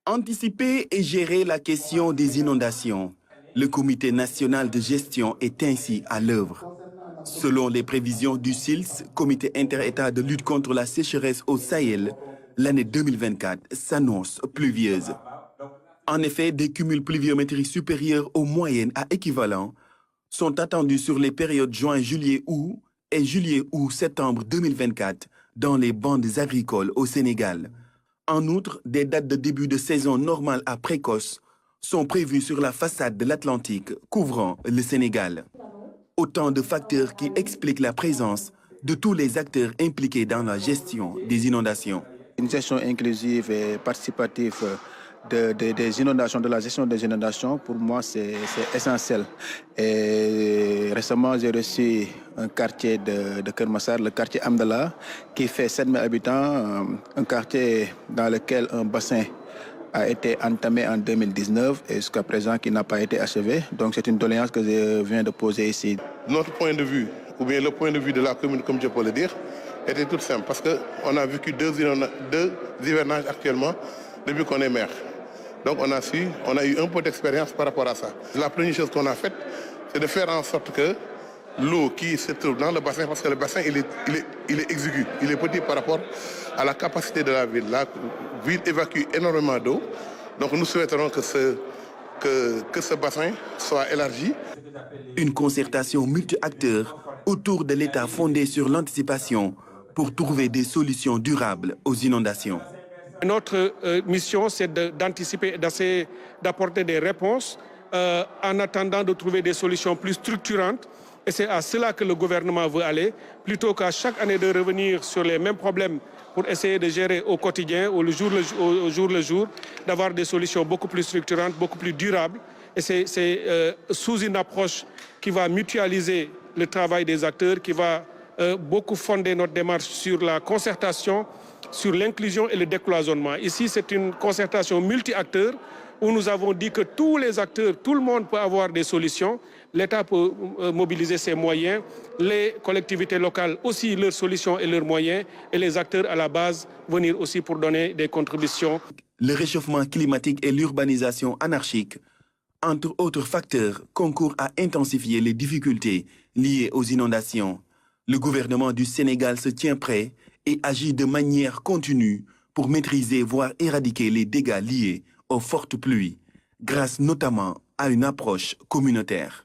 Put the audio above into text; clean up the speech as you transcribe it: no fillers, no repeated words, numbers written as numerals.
Anticiper et gérer la question des inondations. Le Comité national de gestion est ainsi à l'œuvre. Selon les prévisions du SILS, Comité inter-État de lutte contre la sécheresse au Sahel, l'année 2024 s'annonce pluvieuse. En effet, des cumuls pluviométriques supérieurs aux moyennes à équivalent sont attendus sur les périodes juin-juillet-août et juillet-août-septembre 2024 dans les bandes agricoles au Sénégal. En outre, des dates de début de saison normale à précoce sont prévues sur la façade de l'Atlantique couvrant le Sénégal. Autant de facteurs qui expliquent la présence de tous les acteurs impliqués dans la gestion des inondations. Une gestion inclusive et participative des inondations, de la gestion des inondations, pour moi, c'est essentiel. Et récemment, j'ai reçu un quartier de Kermassar, le quartier Amdala, qui fait 7000 habitants, un quartier dans lequel un bassin a été entamé en 2019 et jusqu'à présent qui n'a pas été achevé. Donc c'est une doléance que je viens de poser ici. Notre point de vue, ou bien le point de vue de la commune, comme je peux le dire, était tout simple parce qu'on a vécu deux hivernages actuellement depuis qu'on est maire. Donc on a eu un peu d'expérience par rapport à ça. La première chose qu'on a faite, c'est de faire en sorte que l'eau qui se trouve dans le bassin, parce que le bassin il est exigu, il est petit par rapport à la capacité de la ville. La ville évacue énormément d'eau, donc nous souhaiterons que ce bassin soit élargi. Une concertation multi-acteurs autour de l'État fondée sur l'anticipation pour trouver des solutions durables aux inondations. Notre mission, c'est d'anticiper, d'essayer d'apporter des réponses en attendant de trouver des solutions plus structurantes. Et c'est à cela que le gouvernement veut aller, plutôt qu'à chaque année de revenir sur les mêmes problèmes pour essayer de gérer au quotidien, au jour le jour, d'avoir des solutions beaucoup plus structurantes, beaucoup plus durables. Et c'est sous une approche qui va mutualiser le travail des acteurs, qui va beaucoup fonder notre démarche sur la concertation, sur l'inclusion et le décloisonnement. Ici, c'est une concertation multi-acteurs où nous avons dit que tous les acteurs, tout le monde peut avoir des solutions. L'État peut mobiliser ses moyens, les collectivités locales aussi leurs solutions et leurs moyens, et les acteurs à la base venir aussi pour donner des contributions. Le réchauffement climatique et l'urbanisation anarchique, entre autres facteurs, concourent à intensifier les difficultés liées aux inondations. Le gouvernement du Sénégal se tient prêt et agit de manière continue pour maîtriser, voire éradiquer les dégâts liés aux fortes pluies, grâce notamment à une approche communautaire.